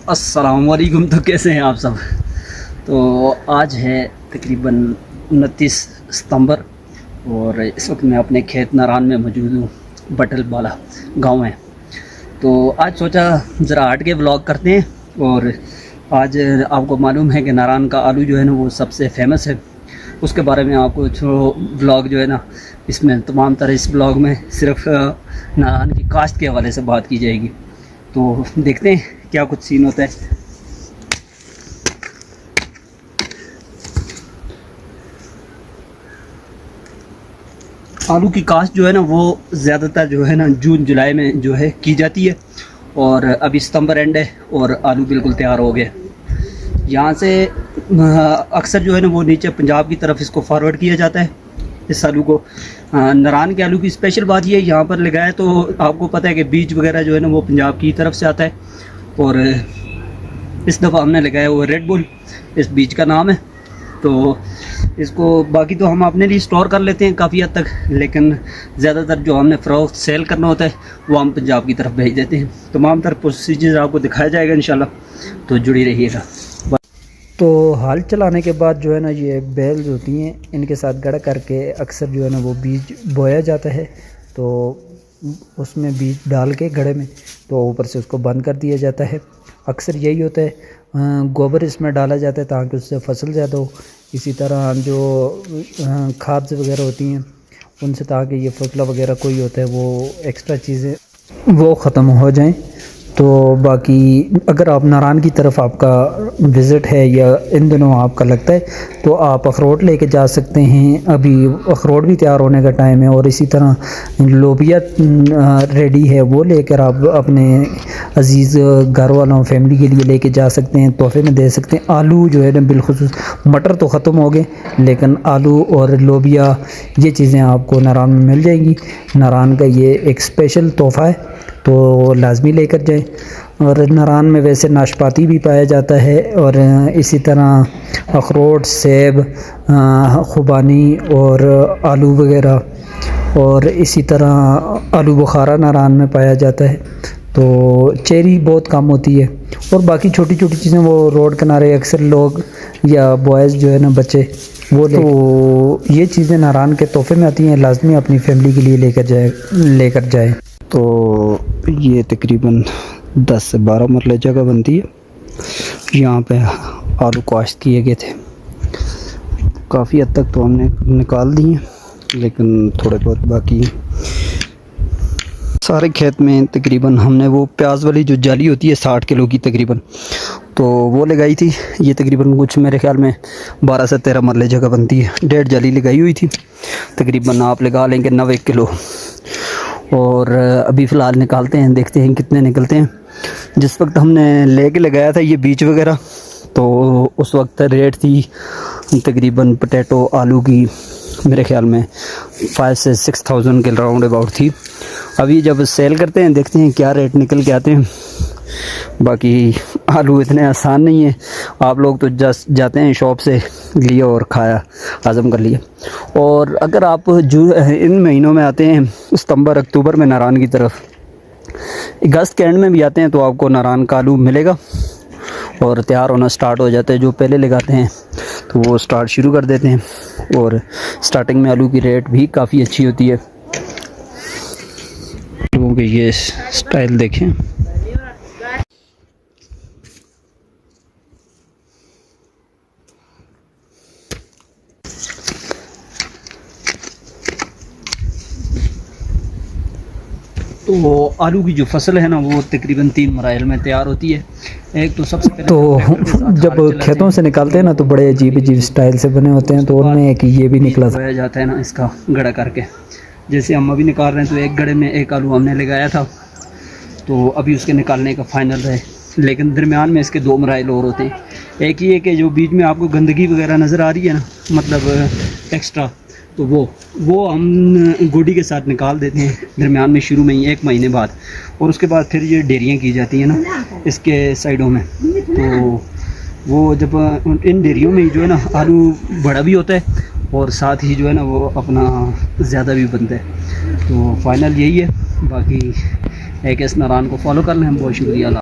अस्सलामुअलैकुम। तो कैसे हैं आप सब। तो आज है तकरीबन 29 सितंबर और इस वक्त मैं अपने खेत नारान में मौजूद हूँ। बटल बाला गाँव है। तो आज सोचा ज़रा हट के व्लॉग करते हैं। और आज आपको मालूम है कि नारान का आलू जो है ना वो सबसे फेमस है। उसके बारे में आपको जो व्लॉग जो है ना इसमें तमाम तरह इस व्लॉग में सिर्फ नारान की काश्त के हवाले से बात की जाएगी। तो देखते हैं क्या कुछ सीन होता है। आलू की काश्त जो है ना वो ज़्यादातर जो है ना जून जुलाई में जो है की जाती है और अभी सितंबर एंड है और आलू बिल्कुल तैयार हो गए। यहाँ से अक्सर जो है ना वो नीचे पंजाब की तरफ इसको फॉरवर्ड किया जाता है इस आलू को। नारान के आलू की स्पेशल बात ये यहाँ पर लगाए तो आपको पता है कि बीज वगैरह जो है ना वो पंजाब की तरफ से आता है। और इस दफ़ा हमने लगाया वो रेड बुल इस बीज का नाम है। तो इसको बाकी तो हम अपने लिए स्टोर कर लेते हैं काफ़ी हद तक, लेकिन ज़्यादातर जो हमने फ़रोख्त सेल करना होता है वो हम पंजाब की तरफ भेज देते हैं। तमाम तरह प्रोसीजर आपको दिखाया जाएगा इंशाल्लाह, तो जुड़ी रहिएगा। तो हाल चलाने के बाद जो है ना ये बेल्स होती हैं, इनके साथ गड़ा करके अक्सर जो है ना वो बीज बोया जाता है। तो उसमें बीज डाल के गड़े में तो ऊपर से उसको बंद कर दिया जाता है। अक्सर यही होता है। गोबर इसमें डाला जाता है ताकि उससे फसल ज़्यादा हो। इसी तरह जो खाद वगैरह होती हैं उनसे ताकि ये फसला वगैरह कोई होता है वो एक्स्ट्रा चीज़ें वो ख़त्म हो जाएं। तो बाकी अगर आप नारान की तरफ आपका विज़िट है या इन दिनों आपका लगता है तो आप अखरोट लेके जा सकते हैं। अभी अखरोट भी तैयार होने का टाइम है। और इसी तरह लोबिया रेडी है, वो लेकर आप अपने अजीज़ घर वालों फैमिली के लिए लेके जा सकते हैं, तोहफे में दे सकते हैं। आलू जो है ना बिलखुसूस मटर तो ख़त्म हो गए, लेकिन आलू और लोबिया ये चीज़ें आपको नारान में मिल जाएंगी। नारान का ये एक स्पेशल तोहफ़ा है, तो लाजमी लेकर जाएं। और नारान में वैसे नाशपाती भी पाया जाता है और इसी तरह अखरोट, सेब, खुबानी और आलू वगैरह, और इसी तरह आलू बुखारा नारान में पाया जाता है। तो चेरी बहुत कम होती है और बाकी छोटी छोटी चीज़ें वो रोड किनारे अक्सर लोग या बॉयज़ जो है ना बच्चे वो तो ये चीज़ें नारान के तोहफे में आती हैं। लाजमी अपनी फैमिली के लिए लेकर जाए। तो ये तकरीबन 10 से 12 मरले जगह बनती है। यहाँ पे आलू काश्त किए गए थे। काफ़ी हद तक तो हमने निकाल दिए, लेकिन थोड़े बहुत बाकी सारे खेत में तकरीबन हमने वो प्याज वाली जो जाली होती है 60 किलो की तकरीबन, तो वो लगाई थी। ये तकरीबन कुछ मेरे ख्याल में 12 से 13 मरले जगह बनती है। 1.5 जाली लगाई हुई थी, तकरीबन आप लगा लेंगे 90 किलो। और अभी फ़िलहाल निकालते हैं, देखते हैं कितने निकलते हैं। जिस वक्त हमने लेके लगाया था ये बीज वगैरह, तो उस वक्त रेट थी तकरीबन पोटैटो आलू की मेरे ख्याल में 5 से 6,000 के राउंड अबाउट थी। अभी जब सेल करते हैं देखते हैं क्या रेट निकल के आते हैं। बाकी आलू इतने आसान नहीं है, आप लोग तो जस्ट जाते हैं शॉप से लिया और खाया, हज़म कर लिया। और अगर आप इन महीनों में आते हैं सितंबर अक्टूबर में नारान की तरफ, अगस्त के एंड में भी आते हैं, तो आपको नारान का आलू मिलेगा और तैयार होना स्टार्ट हो जाता है। जो पहले लगाते हैं तो वो स्टार्ट शुरू कर देते हैं। और स्टार्टिंग में आलू की रेट भी काफ़ी अच्छी होती है। लोगों के ये स्टाइल देखें। तो आलू की जो फसल है ना वो तकरीबन 3 मराइल में तैयार होती है। एक तो सबसे पहले तो जब खेतों से निकालते हैं ना तो बड़े अजीब अजीब स्टाइल से बने होते हैं, तो उनमें एक ये भी निकला जाता है ना इसका गड़ा करके। जैसे हम अभी निकाल रहे हैं तो एक गड़े में एक आलू हमने लगाया था, तो अभी उसके निकालने का फाइनल है। लेकिन दरमियान में इसके 2 मराइल और होते हैं। एक ही है कि जो बीच में आपको गंदगी वगैरह नज़र आ रही है ना, मतलब एक्स्ट्रा, तो वो हम गोडी के साथ निकाल देते हैं दरमियान में, शुरू में ही 1 महीने बाद। और उसके बाद फिर ये डेरियाँ की जाती हैं ना इसके साइडों में, तो वो जब इन डेरियों में जो है ना आलू बड़ा भी होता है और साथ ही जो है ना वो अपना ज़्यादा भी बनता है। तो फाइनल यही है। बाकी एक इस नारान को फॉलो कर लें हम। बहुत शुक्रिया।